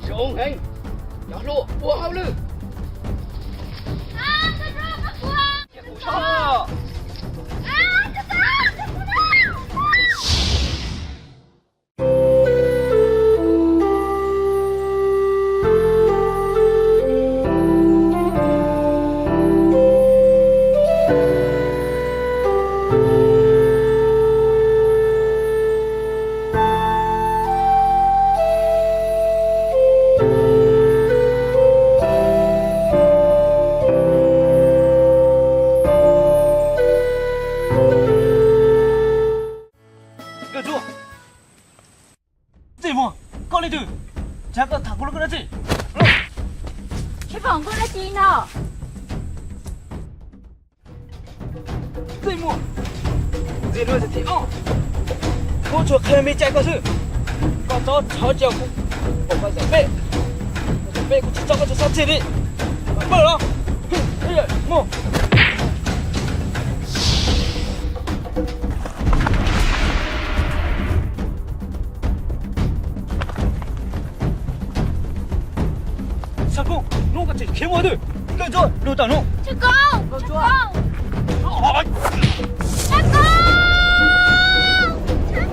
Sông hình, gió lộ, bùa hao lư. Chết phụ sao? con lên từ chắc là thằng con nó gì cái phòng con là gì nào dây mua dây nuôi thì cô chuột thêm mi chạy qua sự con chó chó chiều cũng phải giải bệ cũng chỉ cho con chuột sao gì đi mở nó bây giờ mua sao cô nó có thể khiến moi được cái rồi lùi tao nó chứ con con chứ chúa con chứ con chứ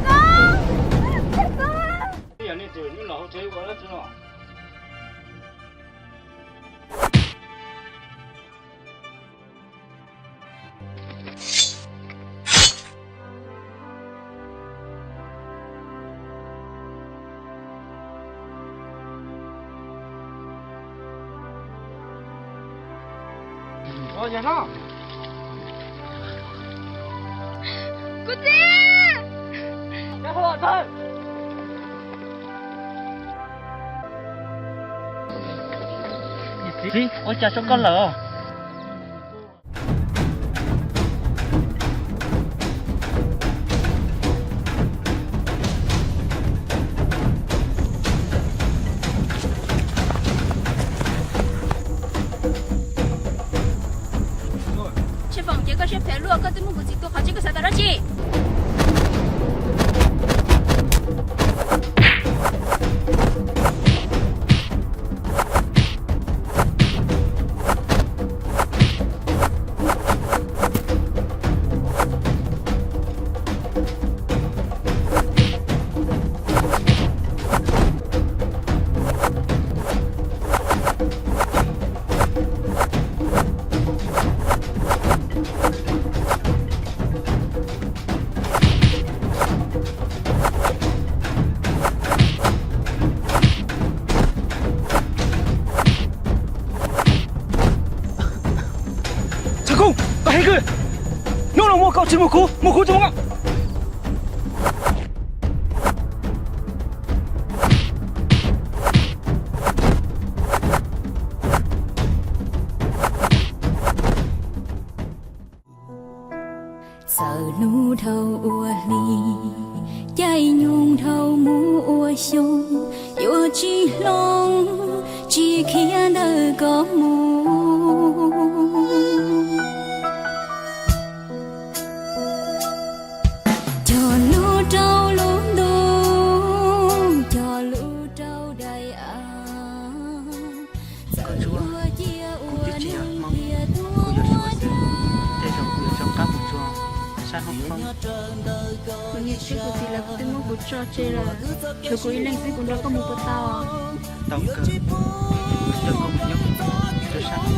con bây giờ nên từ những lỗ chế quá đó chứ nó rồi nhà nó cô chị nhà họ thôi gì ôi cha cho con lỡ吃房这个是陪路，可怎么不知道好这个啥的了去？ không có hay cười nó là mua cậu chỉ một khu cho mọi sợ nu thâu ua ly chạy nhung thâu mu ua sông yêu chi long chỉ khi nơi có mu cho lu trâu lu đu cho lu trâu đầy sợ lúa chia ua nương kia tua sao không cô nghe chứ cô thì là cô tiếng của cho chơi là cho cô lên cái con đó có một bữa tao tao cơ cho con nhóc cho sao không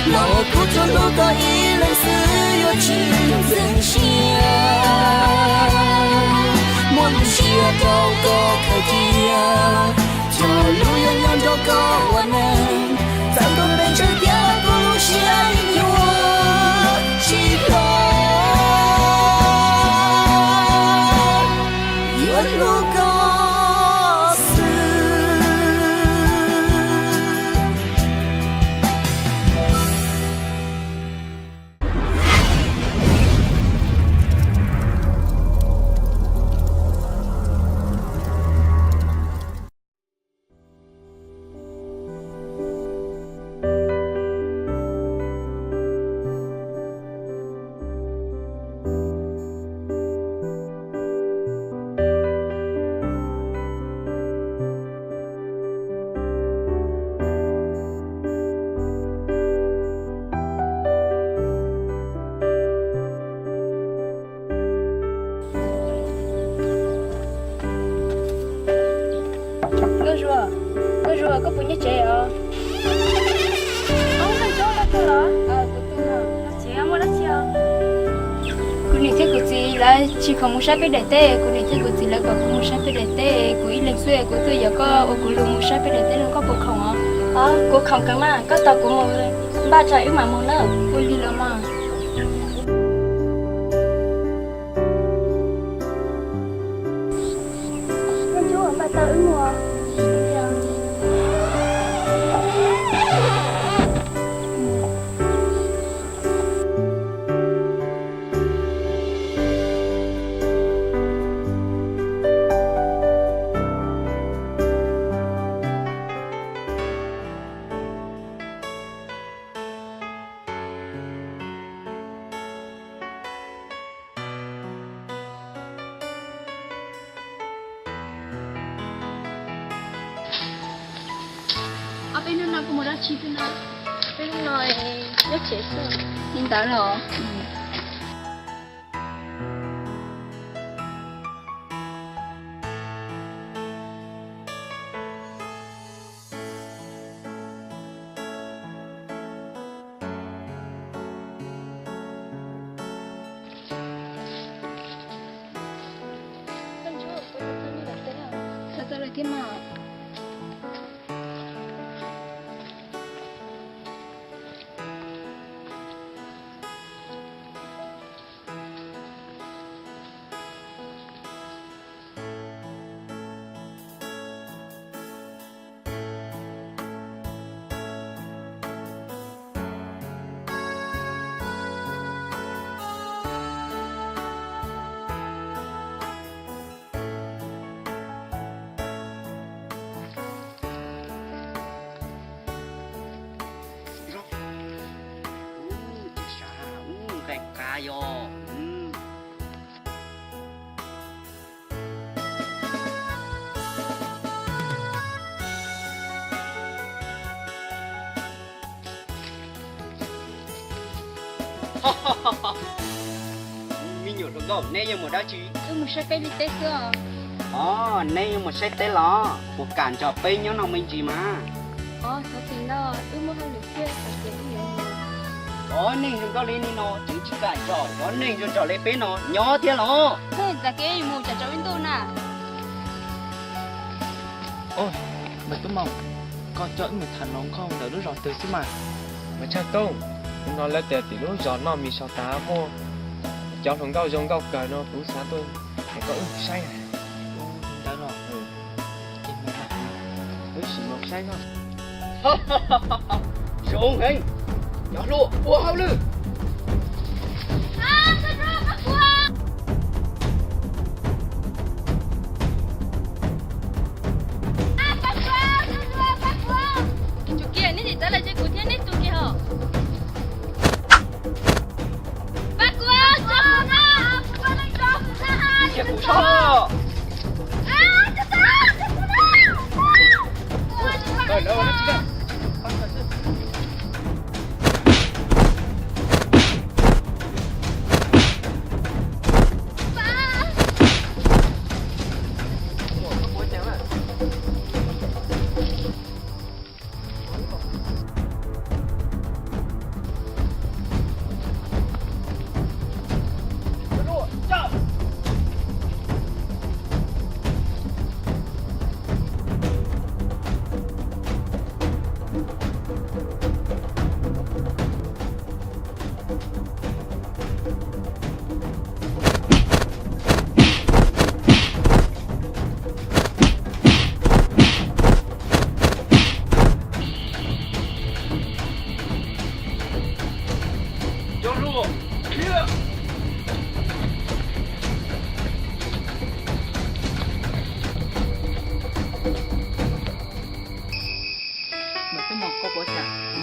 lòng cô cho nó có ý lần xưa yêu chi dần chia muốn chia đâu có thời chia cho lưu yên nhân đâu có hoàn năng rằng con bên chơi kia cô lưu chia nhau chỉ có Lúc rùa có phụ nhất trẻ à? Ông làm cho là tôi là? Tôi là chị em mua đất chưa? Cô này thấy cô chị là chỉ không muốn sát với đại tê, cô này thấy cô chị là còn không muốn sát với đại tê, cô ý lên xuôi cô tôi giờ có ô cô luôn muốn sát với đại tê luôn có bộ không à? Cô không cần mà, có tao cũng mua ba trái mà mua nữa, cô đi làm mà. Con chú ở ba tao ứng mua. Bên nó nào cũng một đợt chi bên nó nói nhất chế sơ nhìn tao rồi sao tao lại thế mà yo. Mình nhổ được gạo nay nhưng mà đã chỉ. Một sai cái đi tết xưa. Nay nhưng mà sai tết lo. Cuộc cản cho pe nhớ nào mình gì mà. Sao thì nó mua hai lượt kia phải tiền nhiều. Nên chúng ta lên nó chứ chỉ cản cho. Nên chúng ta lên pe nó nhỏ thế nó. Thế là cái mù chả cho bên tôi nè. Ôi, mày tôi mong con chọn mình thằng nó không đỡ đứa giọt từ xí mà. mà chắc đâu nó là để tí lúc gió nó mi sao tá vô cháu thằng cao giống cao cờ nó cũng sáng tôi phải có say này Đã rồi. Em mày đặt với sự một say không Xuống hình. Nhỏ lụa bùa hao lư.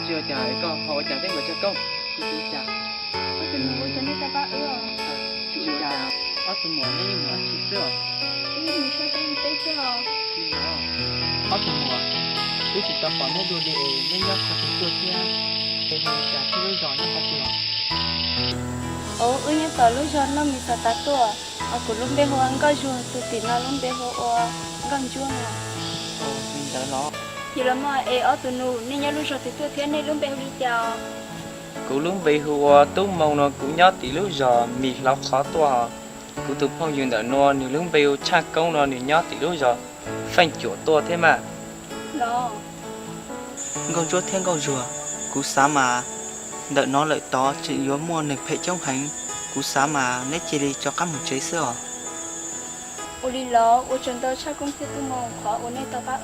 chưa chả con họ chả thấy người cho công Chú chào. Có tình mua cho nên ta ba Chú chào. ở tụi mùa này mà chỉ sửa. Ý mình sao cái đi tết xưa. Ở tụi mùa tôi chỉ tập bọn nó đồ để nên nhớ khó tínhตัวkia. Để hồi trả cho đứa giỏi nó khó tiền. Như tao lúc cho nó mình sao ta tua. Của lúc bé hồ ăn có chua, tụi tí nó lúc bé hồ ăn gần chua nè. đỡ lo. Chỉ là mà ở tụi nụ nên nhớ lúc rồi thì tôi thế nên lúc bé đi chào. Cú lúng bị hùa tú mông nó cũng nhớ tí lúc giờ mì lóc khó tòa. Cú tụi phong dừng đỡ nó nếu lúng bị chắc công nó nếu nhớ tí lúc giờ phanh chỗ tua thế mà. Đó. Con chúa thiên con rùa, cú xá mà đợi nó lợi to chỉ yếu mua nịch phệ trong hành, cú xá mà nét chỉ đi cho các một chế sữa. Ô đi lo, ô chân tao chắc cũng thiết tụi mong khó, ô này tao cá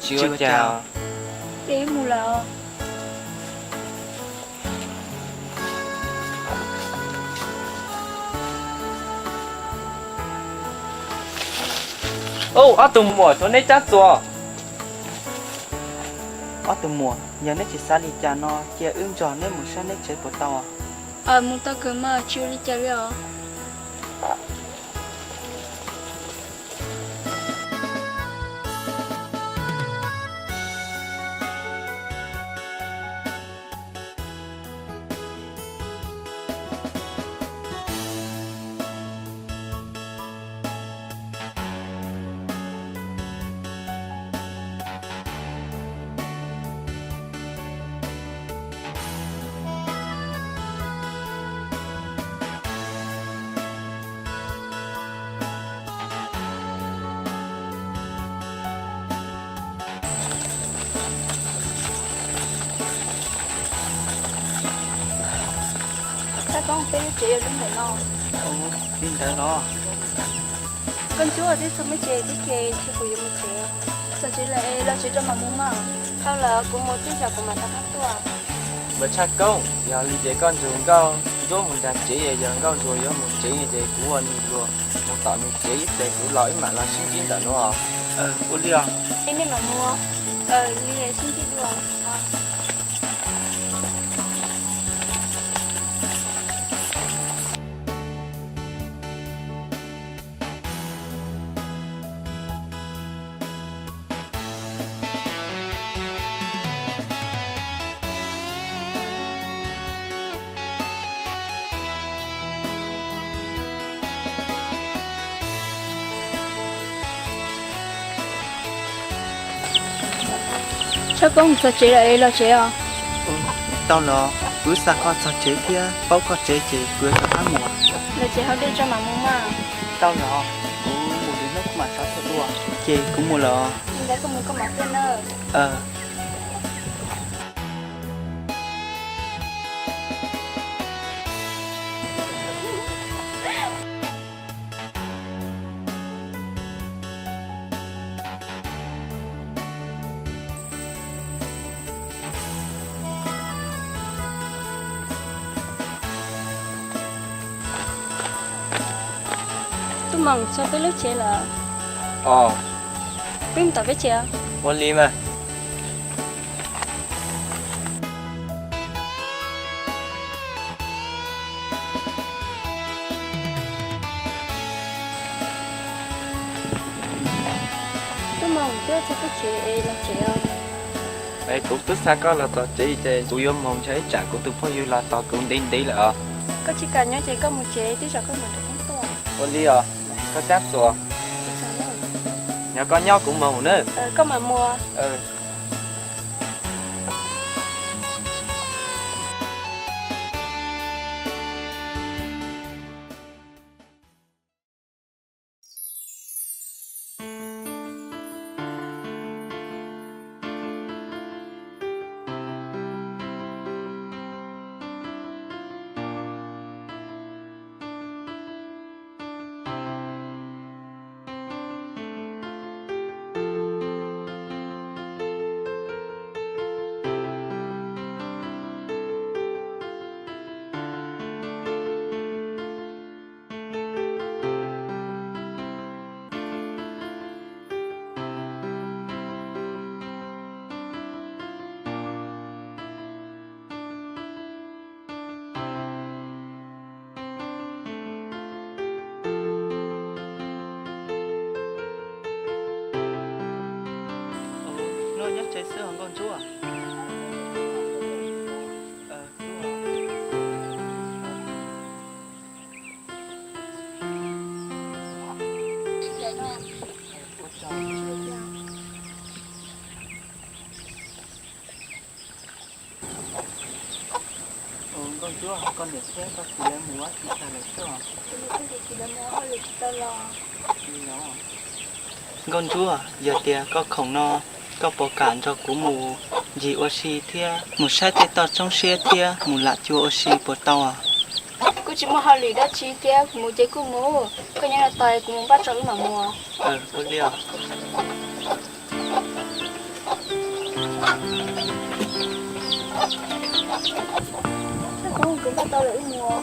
Chưa chào. Thế mù là. Ở tụm mùa cho nên chắc rồi. Ở từ mùa, giờ nét chỉ xá đi cha nó, chia ứng tròn nên một sáng nét chế của tao. Mù tao cứ mà chưa đi chơi rồi. Sao con phải chị ở đứng này lo? Tin đỡ lo. Con chú ở đây sao mới chơi cái kề chứ phụ một chơi. Sao chỉ là chỉ cho mà mua mà. Sao là cũng một tí giờ của mà ta hát tua. Bởi chắc công, giờ lý chế con dùng cao, dỗ một đạt chế giờ cao rồi dỗ một chế như thế của anh rồi. Một tạo một chế ít để của lõi mà là sinh chín đã nó à. Ô đi à? Em nên mà mua. Đi để xin chị đùa. Sao con sao chị lại lo chị à? Tao lo, cứ xa con sao chế kia, bao con chế chế cứ cho các mùa. Là chị học đi cho mà mua mà. Tao lo, cứ một đứa nước mà sao thế đùa. Chị cũng mua lo. Nhưng đã không muốn có mặt tên ơi. Tôi mong cho cái lúc chị là Bim tao với chị à? Quân lý mà. Tôi mong cho cái chị là chị à? Ấy cũng tức xa có là tao chỉ để tụi em mong thấy trả của tụi phong yêu là tao cũng đến tí là Có chỉ cần nhớ chị có một chị tí giờ có một được không to. Quân lý à? Có chắc rồi. Nhà con nhau cũng mong nữa. Có mà mua. Nó nhắc chế sữa hả con chú à? chúa con để xem các cụ lấy múa thì ta lấy chúa con chúa giờ tia có khổng no có bỏ cản cho cú mù gì oxy thia một sai tê tọt trong xe thia một lạ chúa oxy bỏ tàu à cô chỉ mua hoa lì đó chi tiêu mua chế cô mua coi như là tài cũng muốn bắt chọn mà mua ôi liều không cũng bắt tao lại mua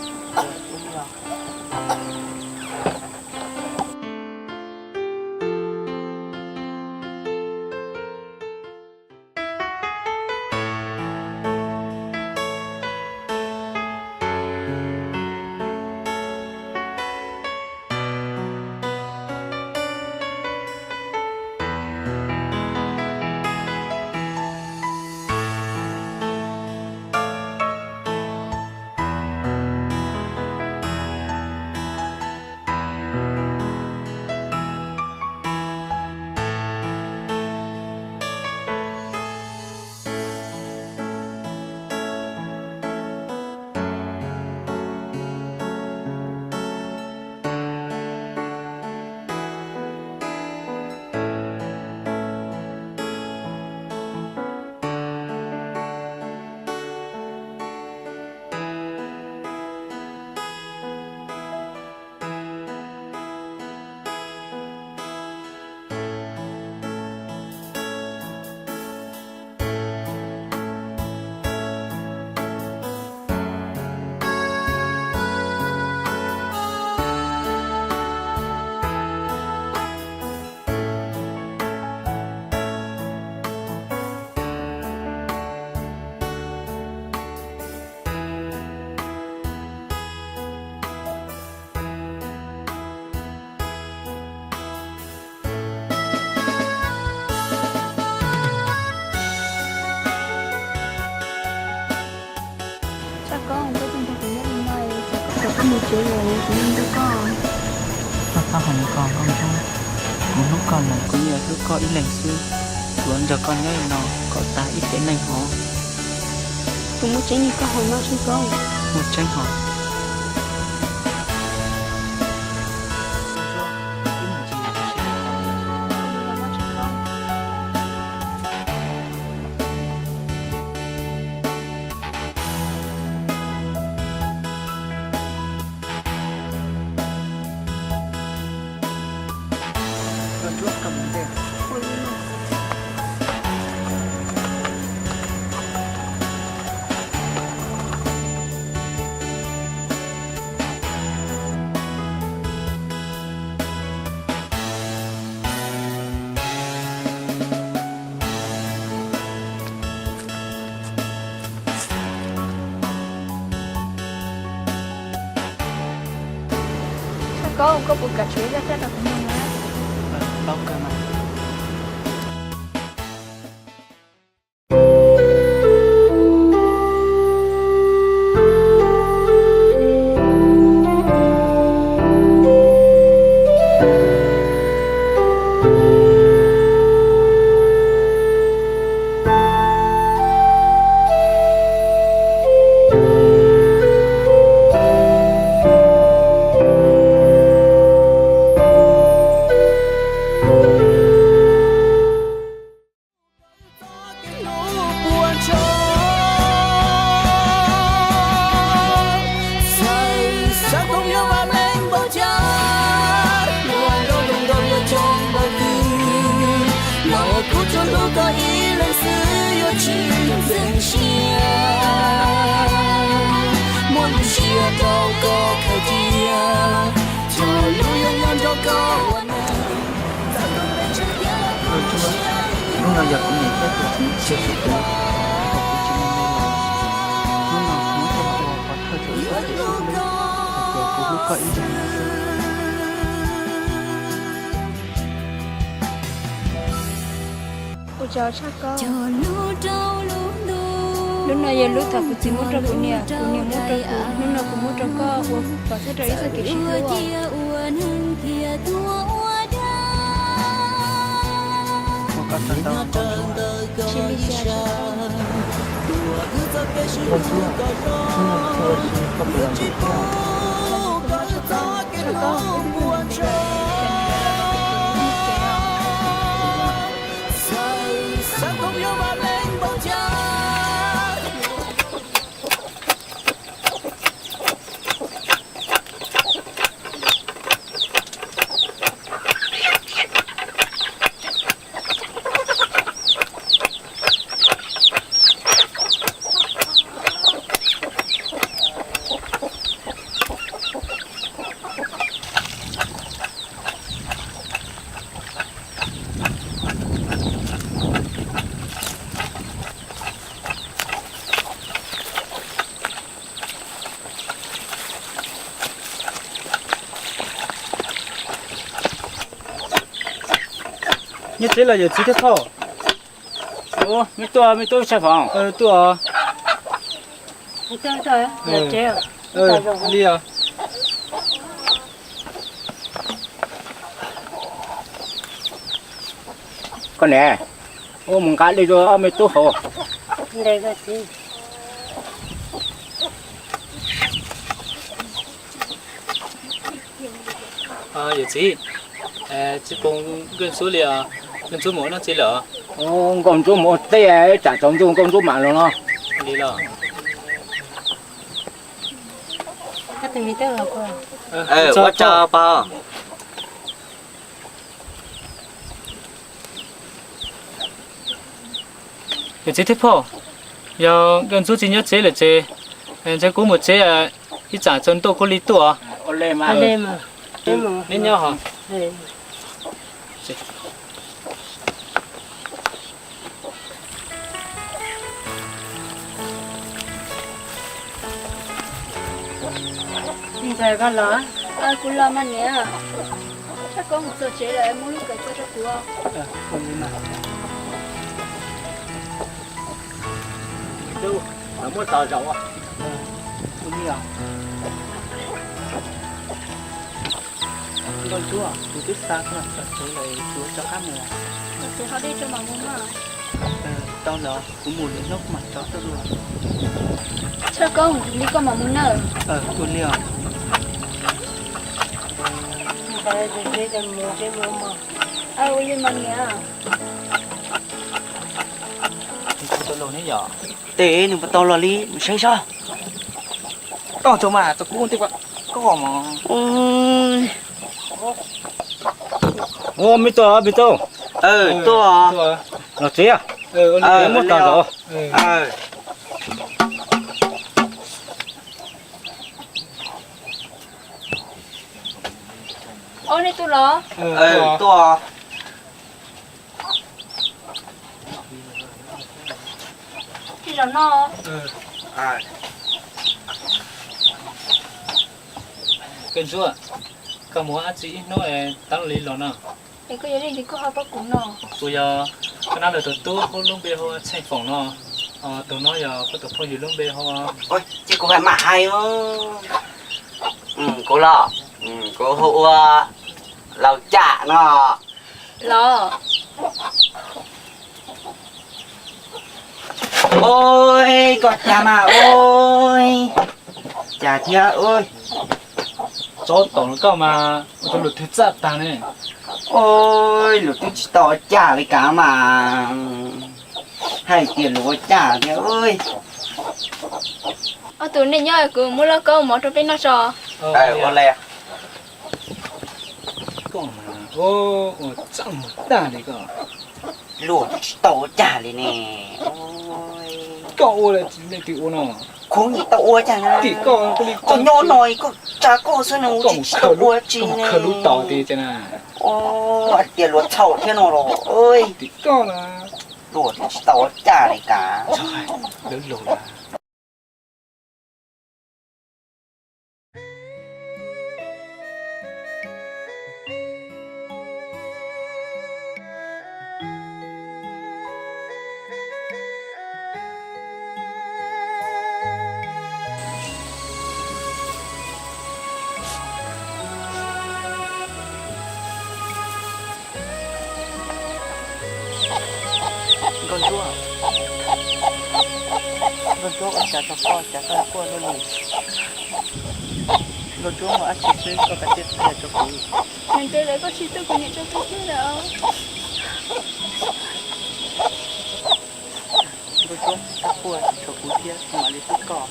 một triệu rồi cũng đâu có sao không còn không sao một lúc còn là cũng như lúc có ý lành xưa muốn cho con nhớ nó có ta ít đến này họ cũng muốn tránh như có hồi nó chứ con một tranh họ có buổi cà chuối rất là cũng ngon á bao cơ mà lúc nào giờ cũng nghĩ tới cuộc sống siêu sự tử học của chúng mình đây là lúc nào cũng theo họ và theo dõi có thể xuống lên hoặc là của lúc có ý rằng cô chào cha con lúc nào giờ lúc thật của chị muốn cho cô nè muốn cho cô lúc nào cũng muốn cho con và sẽ trở ra cái gì một con tàu con chúa không chúa chỉ có một lần như thế là giờ chỉ thế thôi. Ủa, mấy tôi xe phòng. Tôi Thôi, là treo. đi à. Con nè. Ô, mình cá đi rồi, mấy tôi hồ. Đây cái gì? Giờ chỉ bông gần số liền, gần số mỗi nó chỉ lỡ. Ô, con chú một tí ấy, chả chống chú con chú mạng luôn nó. Đi lỡ. Cái gì đó là con. Quá cho ba. Giờ chỉ thế thôi. Giờ gần số chỉ nhớ chế là chế, chế cũng một chế à, ít trả chân tôi có lý tuổi. Ô lên mà. Lên mà. Nên nhau hả? Đây. Bây giờ con lỡ. Cũng lo mà nhé. Chắc có một giờ chế là em muốn lúc cái cho chú không? Không đi nào. Chú, nó muốn tờ rộng à? Không đi à? Con chú à, chú biết sao là chú lại chú cho khác mùa. Chú họ đi cho mà muốn mà. Tao nó cũng mùa đến lúc mặt chó tao luôn. Chắc có một lý con mà muốn nở. Tôi liều. Đây là mua cái mua mà. Ôi lên mà nhé. Tôi lồn hết giờ. Tế, nhưng mà tao là lý, mình xây sao? Còn chỗ mà, tôi cũng thích vậy. Có mà. Ô, mấy tôi. Tôi à. Nó chế à? Em muốn tờ rộng. Ôi này tôi lo. Tôi à. Thì rồi nó. Cần chú à. Cả mùa ăn chị nó tăng lý lồn à. Thì có gì thì có hai bác cũng nó. Bây giờ cái nào là tôi có lúc bây giờ chạy phòng nó. Tụi nó giờ có tụi phong gì lúc bây giờ. Ôi, chứ cô phải mặc hay không? Cô lo. Cô hộ lầu chả nó. Lo. Ôi, con chà mà ôi. Chà thia ơi. Cho tổng nó mà tôi được thiết giáp ta này. Ôi, lũ tôi chỉ tỏ chả với cả mà. Hay tiền lũ chả thia ơi. Tụi này nhớ cứ mua lá câu mở trong bên nó sò. Ô lè. Còn mà. Ô, chẳng một ta đấy cơ. Lũ tôi chỉ tỏ chả lên nè. Ôi. Cậu là chỉ là tiểu nó. Không gì tỏ chả nè. Thì con có đi Con nhỏ nói, con chả có sao nào có chỉ một tỏ chi nè. khờ lú tỏ thì thế nào. Ô, tiền lũ chậu thế nào rồi. Ơi. Thì con là. Lũ tôi chỉ tỏ chả đấy cả. Trời, lớn lồ là. Con chú à? Rồi chỗ ở chả cho con nó lì. Rồi chỗ mà ăn chết có cái chết để cho cô. Nên tôi lấy có chi tôi cũng nhận cho tôi chứ đâu. Rồi chỗ các cô cho cô thiệt mà lấy chút cỏ.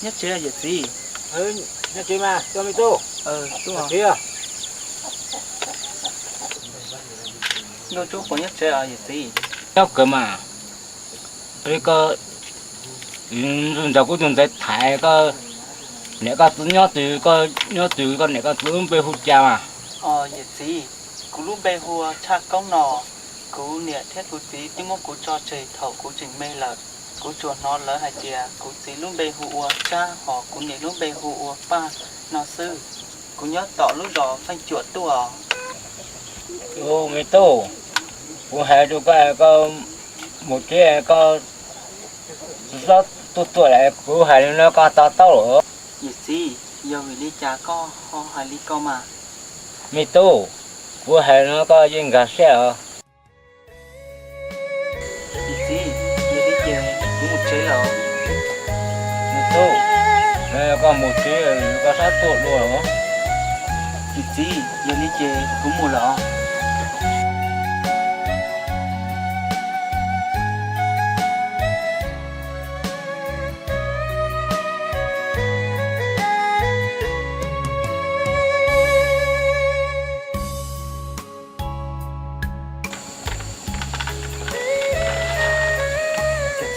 Nhất chế là gì? Nhà chị mà, cho mình tô. Đúng rồi. Kia. Rồi chỗ có nhất chế là gì? Nhóc cơ mà. Cái dùng cho cô dùng để thải cái nè cái tự nhớ từ cái nè cái tự bị hút cha mà. Gì? Cú lúc bê hùa cha công nọ. Cú nè thiết cú tí tí mô cú cho trời thầu cú trình mê lợt. Cú chuột nó lỡ hai chìa. Cú tí lúc bê hùa cha họ cú nè lúc bê hùa pa nó sư. Cú nhớ tỏ lúc đó phanh chuột tua. Ô người tô. Cô hay cho cái một cái rất tốt lại cô hay nó có tao rồi. Gì? Giờ vì lý cha có ho hai lý co mà. Mi tô. Cô hay nó có những cái xe. Gì? Giờ lý chơi cũng một chế rồi. Mi tô. Nó có một cái có sát tốt luôn đó. Gì? Giờ lý chơi cũng một lọ.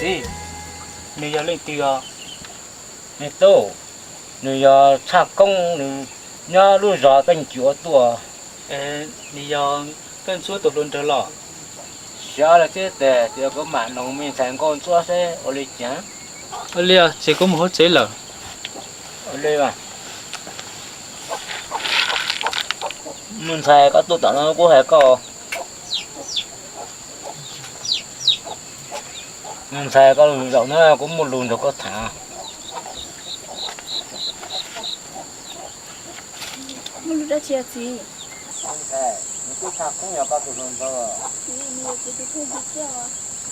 Gì? Nếu giờ lên kia, nếu tô, nếu giờ cha công nếu nhớ lúc giờ tên chúa tua, Lý do cơn suốt tụt luôn trở lọ. giờ là thế để thì có mà nông民thành con chúa sẽ ở đây chăng? Lia, chỉ có một hốt chế lở. Ở đây mà. Mình xài có tôi tao nó có hay có. Mình xài có lùn rộng nó cũng một lùn rồi có thả. Một lúc đã chia gì?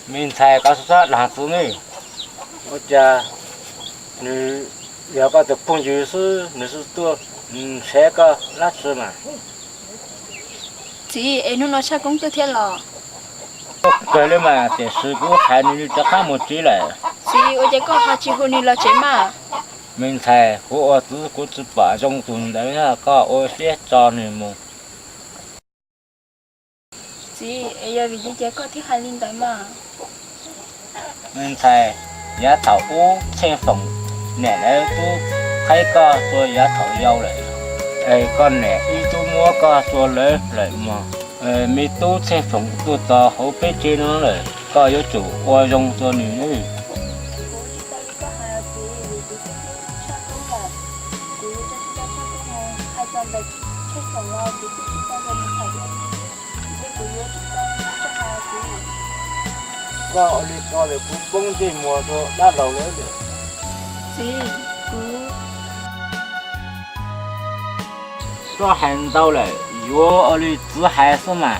Mình xài có sát là thứ này. Bây giờ nếu giờ có tập phong chữ sư nếu sư tua sẽ có lát sư mà. Chị, em nó chắc cũng tôi thiết lò. Cái này mà thì sư cũng hay như cho khác một tí lại. Chị, ôi chắc có hai chị hôn đi là chế mà. Mình xài của tứ của tứ bà trong tuần đấy là có ô sẽ cho này mà. Chị, em giờ vì chị chắc có thiết hai linh tới mà. Mình xài giá thảo ô xe phòng nè đấy tôi thấy có tôi giá thảo dâu lại. Con nè ý tôi mua có tôi lấy lại mà. Mi tu xe phòng tôi tao hậu bê trên nó lại có yếu chủ qua trong cho mình nữa. Có đi cho để cũng bông trên mùa thôi đã đầu nữa rồi. Chị, cú. Cho hành đâu lại, yếu ở đây只还是嘛。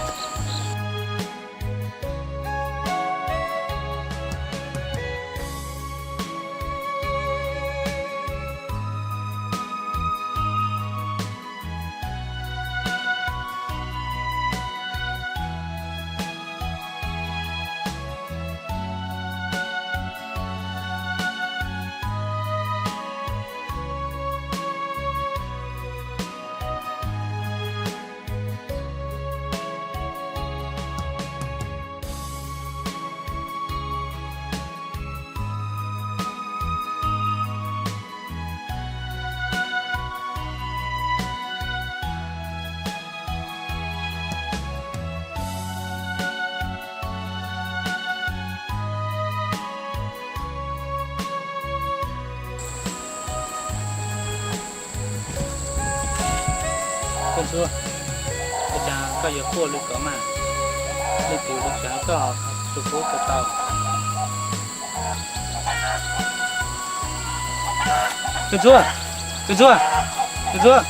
chúa bây giờ có giờ khô được cỡ mà đi tiểu được chả có từ phố từ tàu cơn chúa cơn chúa cơn chúa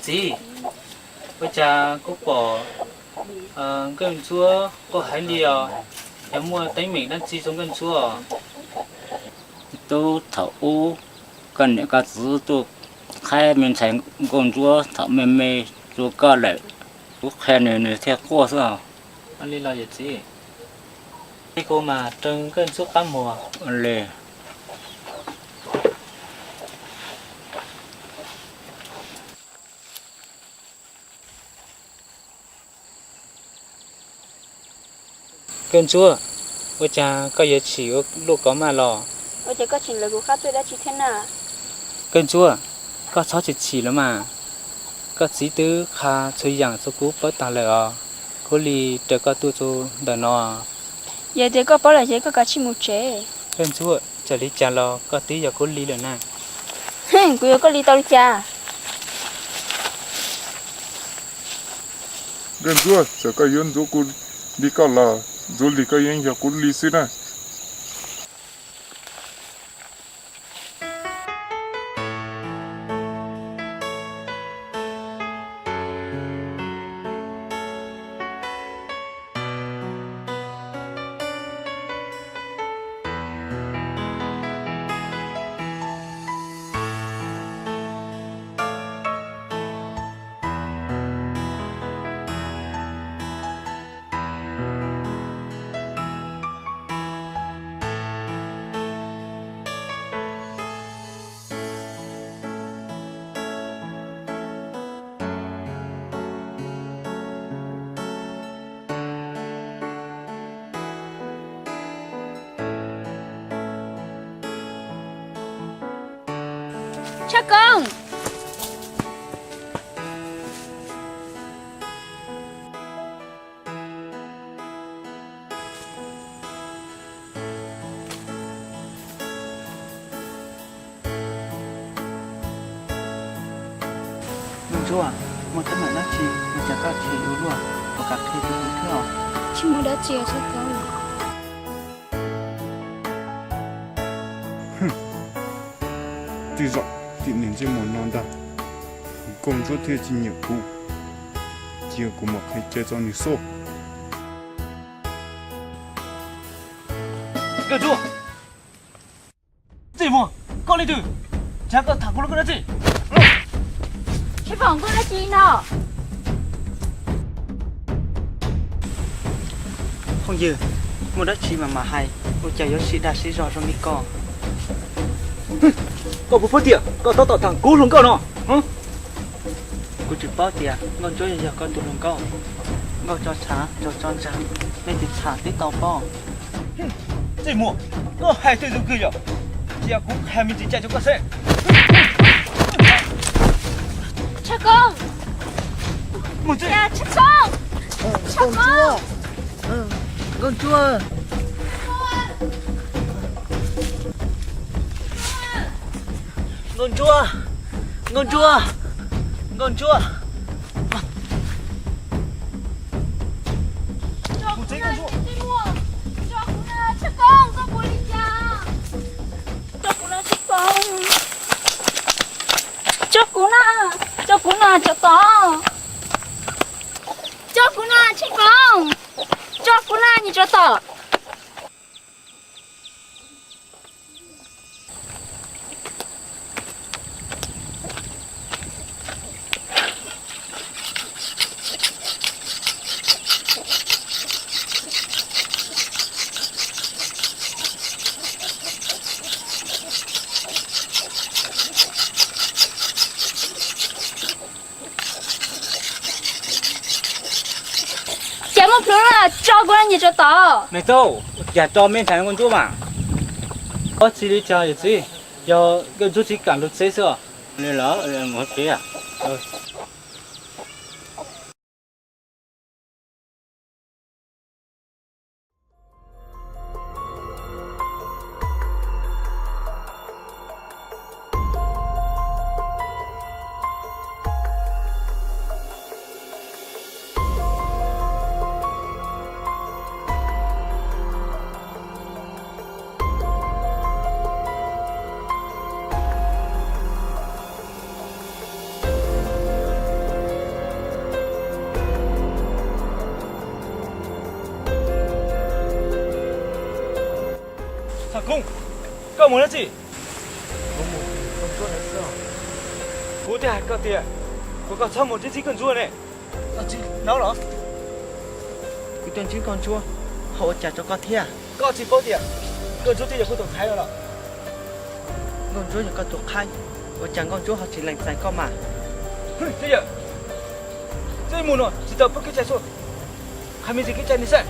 gì bây giờ có bỏ gần chúa có hải liều em mua tay mình đang chi xuống gần chúa tôi thấu cần những cái thứ tôi khai mình thành con chúa thấu mê chúa có lại chúa khai này theo cô sao anh đi lo gì đi cô mà trưng gần chúa tám mùa lệ gần chúa bây giờ có giờ chỉ lúc có mà lò bây giờ có chuyện là của khác tôi đã chỉ thế nào gần chúa có sáu chỉ了嘛có chỉ tứ khá chơi dạng cho cú bớt tàng lợi à cô li để có tu cho đàn nó giờ thì có bảo là giờ có cả chim một trẻ gần chúa chờ đi trả lò có tí giờ cô li rồi nè cô có đi tao đi cha gần chúa giờ cái yên chỗ cô đi cả là rồi đi cái yên giờ cô đi xí này cha con chúa một tấm ảnh nó chỉ một chả có chỉ yếu luôn và cả thế thì thế nào chim một đã chia cho con tuy rằng thì nên chỉ muốn nói đó công作贴近nhiệm vụ结果嘛可以接着你说跟住这么高丽队加个塔咕噜跟着这吃饭过来几呢không dư một đất chỉ mà hay một chả yếu sĩ đã sĩ rõ trong mi con cậu不分点cậu tao tao thằng cú lùng cậu nóกูจะป้อเตียนอนช่วยอย่าก็ตุลงก็จอช้าจอจอนช้าไม่ติดฉากที่เตาป้อ 这么我还对着个呀结果还没进家就个谁cha con 我这 cha cha con cha con con chua ngon chua ngon chua ngon chua cho cô na đi mua cho cô na cha con có bố đi cha cho cô na cha con cho cô na cha con cho cô na cha con cho cô na你知道么不啦？照顾人家就到。没走，也找面谈工作嘛。我这里家也是，要跟出去赶路车是，你老我这呀。长工，干么了这？工作的时候，我的还搞的，我搞参谋这几工作呢。chị nấu rồi cái tuần trước con chua hỗ trợ cho con thia 搞几包的，工作这也不懂开了。 con chua cho con thuộc khai và chẳng con chua họ chỉ lành giải con mà 哼，这样，这一幕呢，知道不给再说，还没这个在你噻。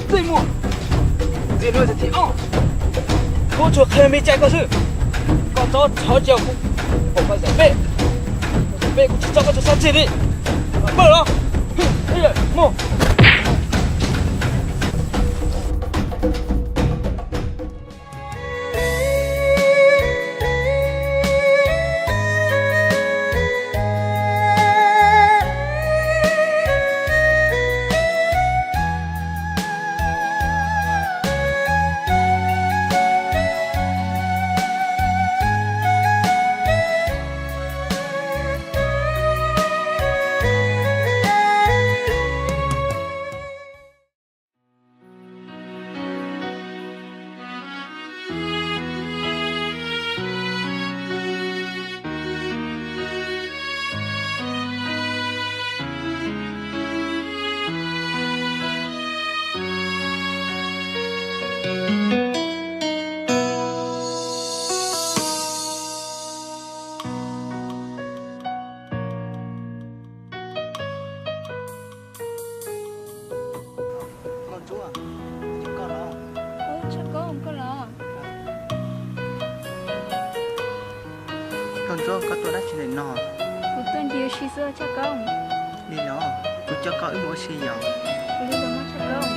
这一幕，这轮是第二，我做还没加个事，搞到吵架过，我把人背，背过去找个就上这里，不了，哼，哎呀，莫。 con chua chứ con đó Chắc có không có lo. con chua có tôi đã chỉ để nọ Một tuần điều xí xưa chắc không. đi nó tôi cho con ít mỗi xì dầu Bây giờ nó chắc không.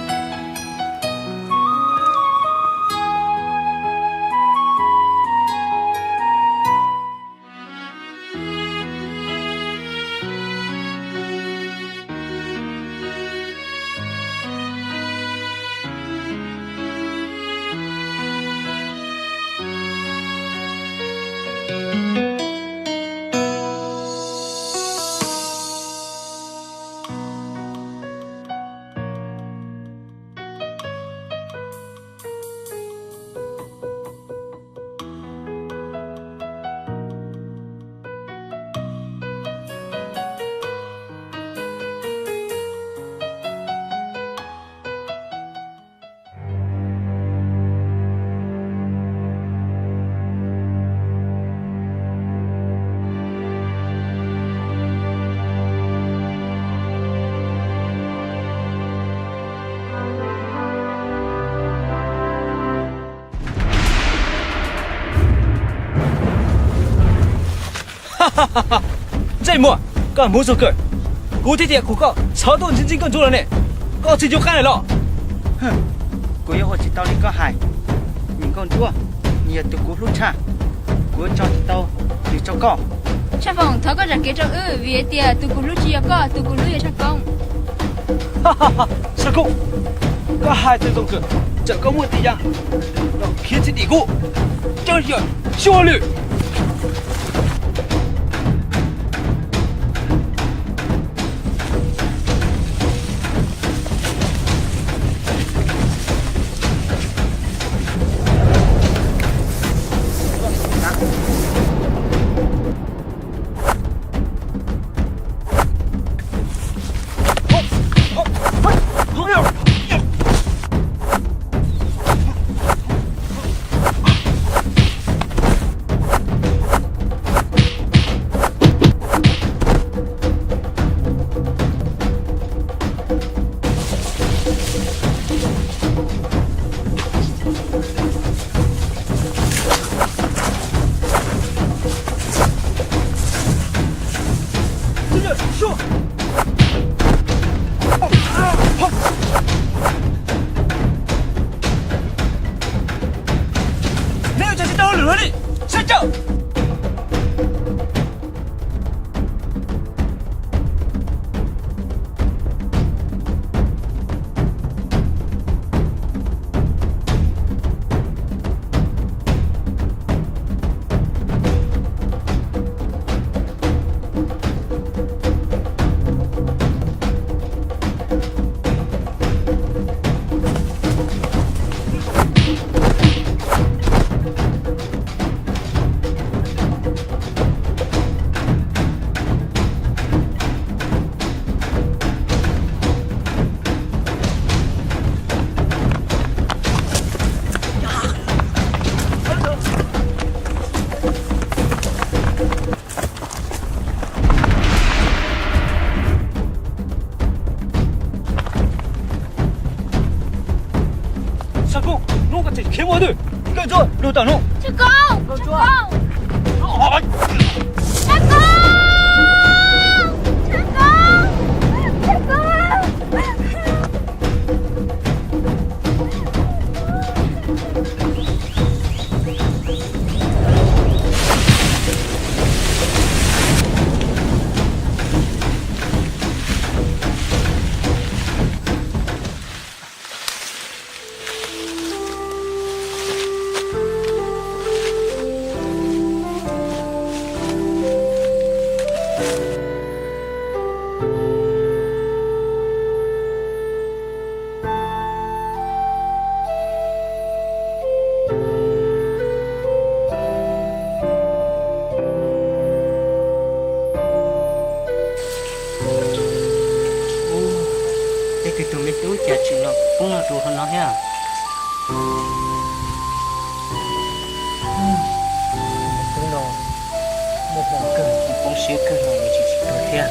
这一幕，干没做个，我天天苦搞，操动真正更做了呢，搞这就干来了。 cô yêu chị tao đi có hại những con chua nhiều từ cú lúc cha cú cho chị tao thì cho con Chắc phòng thở có rằng kế trong vì tiền tụi cô lúc chia có tụi cô lúc giờ chắc không. 哈哈哈，是够，个孩子种个，这个问题呀，要天气地固，这是效率。 Chắc đủ tao nụ. Cha con. Con Cha chúa. con. Ôi. Cha con. Cha con. Cha con. Thế thì tụi mình đối chả chịu lọc cũng là đồ hơn nó ha. Đúng rồi. Một vòng cờ thì cũng xíu cờ rồi mình chỉ cờ ha.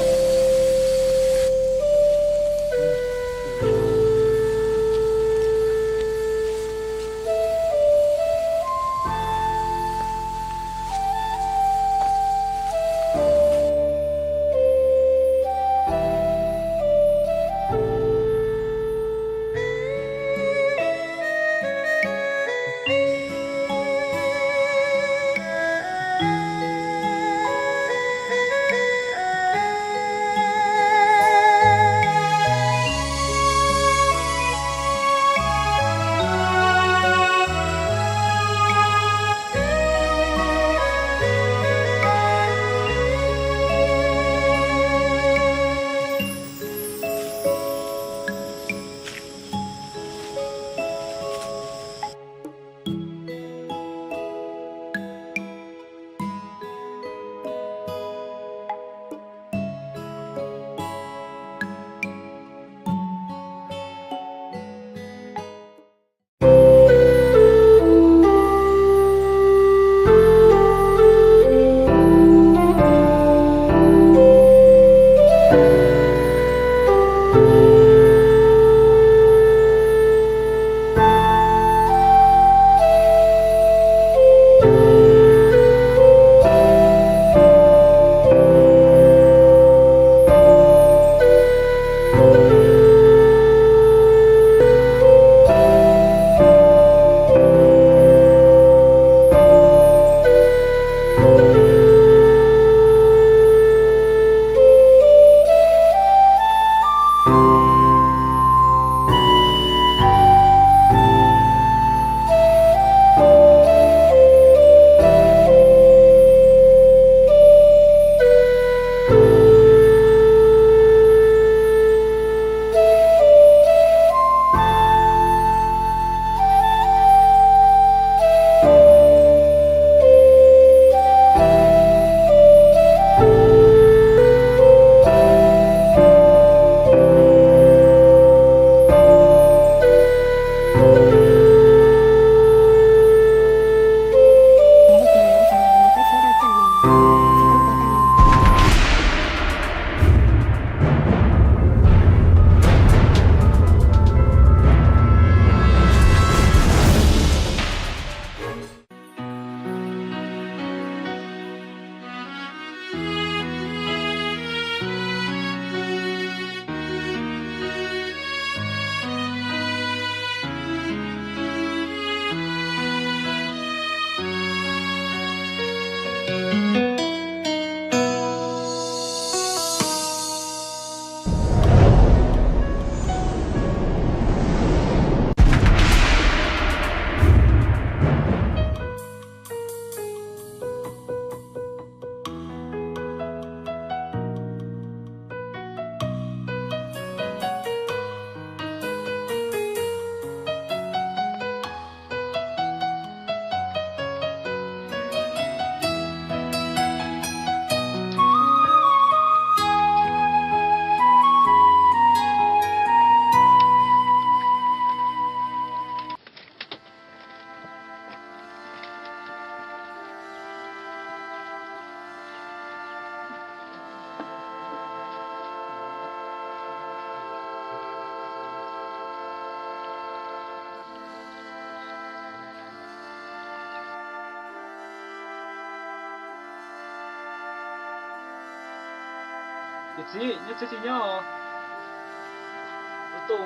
你自己你自己鸟，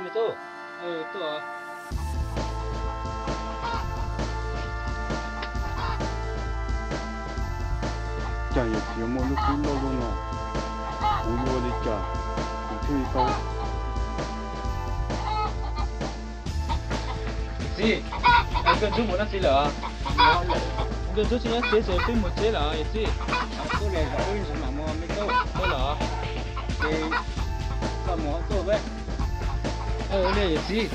没走，走啊。chả hiểu thiếu một lúc cũng lâu luôn nào cú mua đi chả cũng thui câu gì anh cần chút muốn ăn gì lợ cần chút chỉ ăn chế rồi tôi một chế lợ gì tôi này là ơi mà mua mấy câu tôi lợ thì có món tôi vậy đây gì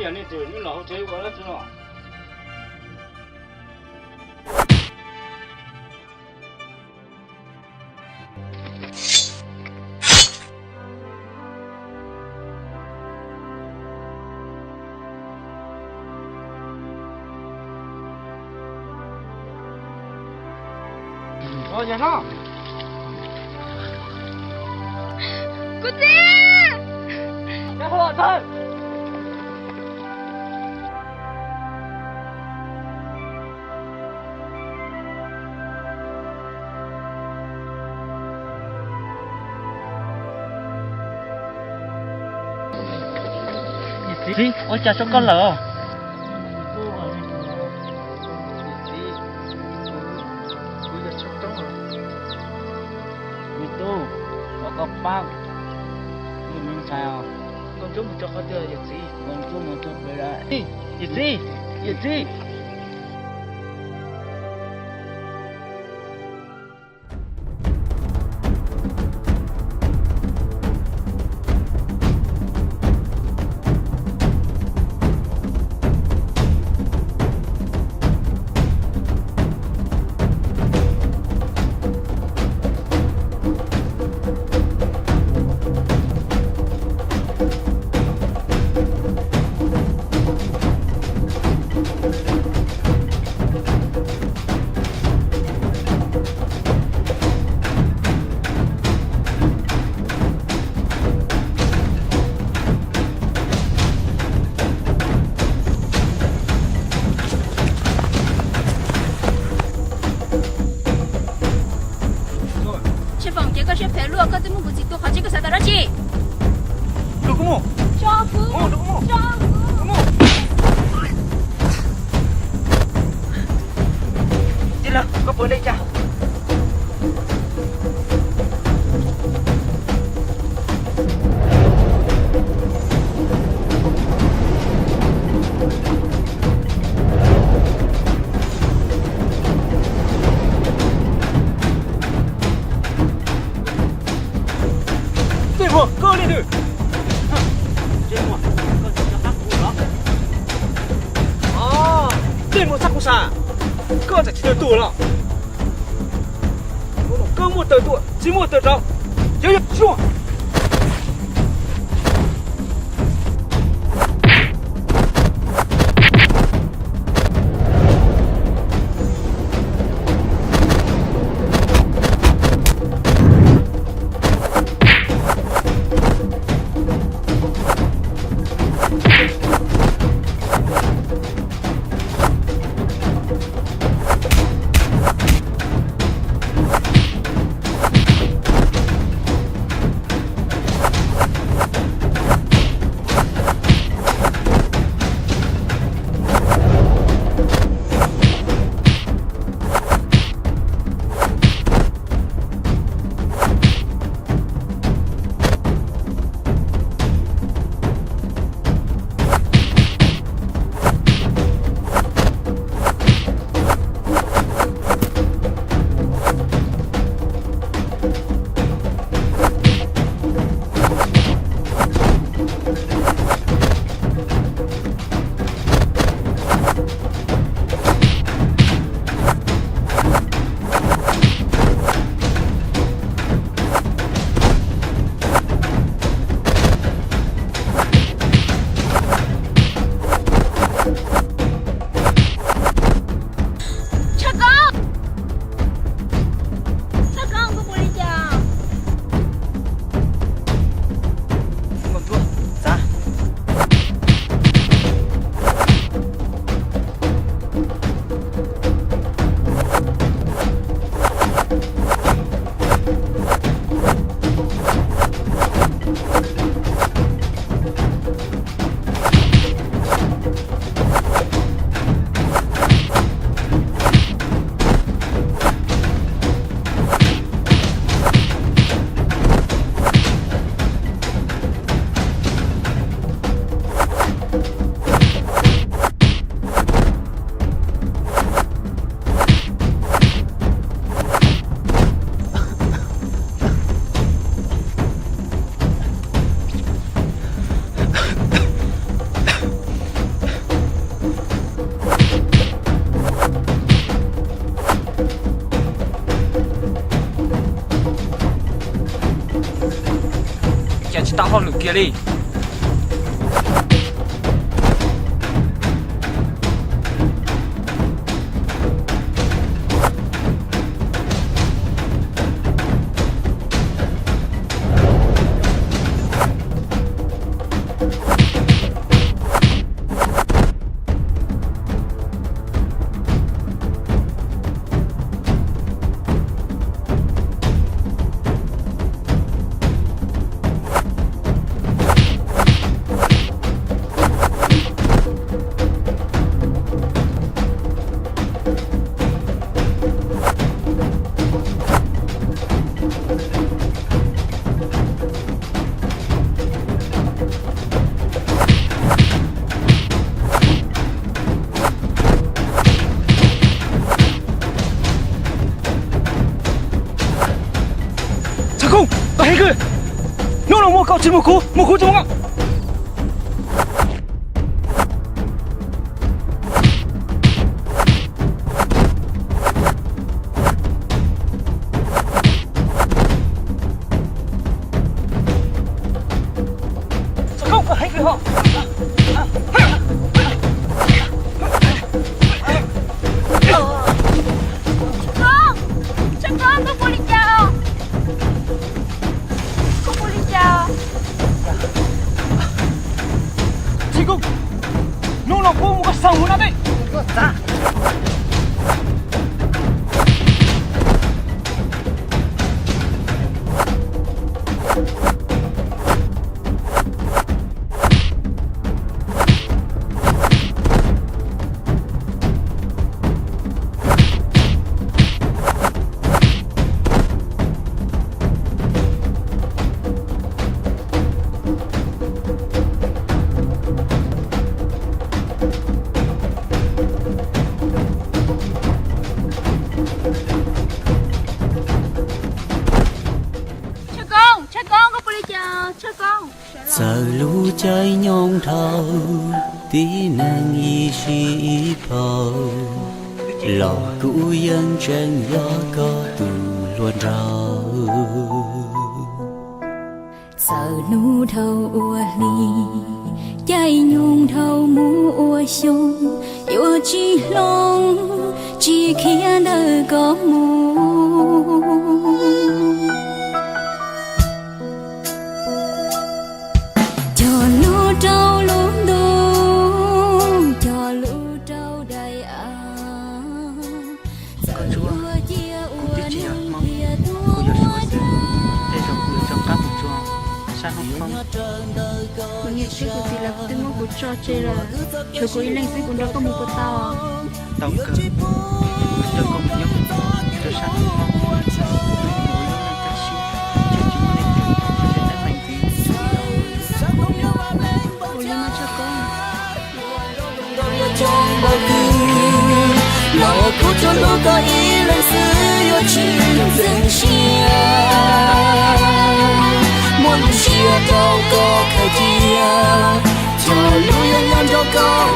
cái này thì nó là hỗ trợ quá đó chứ nó nhà nó cô chị nhà họ thôi gì ôi cha cho con lỡ itu có bác mình sao con chúng cho con đưa gì con chú một chút về lại gì Đi nào, có vừa đây cha. Cơ lên đi. Trên một, con cho phát cụ đó. Trên một sắc cụ xà. Cơ sẽ chỉ tù了。cơ một tờ tuổi, chỉ một tờ rau. Giờ xuống. Tao không được kia đi. Cậu chỉ một khu chung ạ. Không, hãy cứ họ. chạy nhông thâu tí nàng y sĩ phâu lò cũ dân chân gió có tù luôn rau sợ nu thâu ua ly chạy nhung thâu mu ua sông yêu chi long chỉ khi nơi có mu cho lu trâu lu đu cho lu trâu đầy Chúa cũng biết chị mong cô giờ chúa sẽ để cho cô trong các một chuồng sao không cô nghe chứ cô thì là tôi muốn cô cho chơi là cho cô ý lên sẽ cũng đâu có một cô tao tàu cờ cho công nhóc cho sao không ngồi lên ca sĩ cho chúng mình sẽ đánh mạnh tí cô lên mà cho con trong bao lò cũ cho lũ có ý lên xứ yêu chim dừng chia muốn chia đâu có khai chia cho lũ nhân nhân đâu có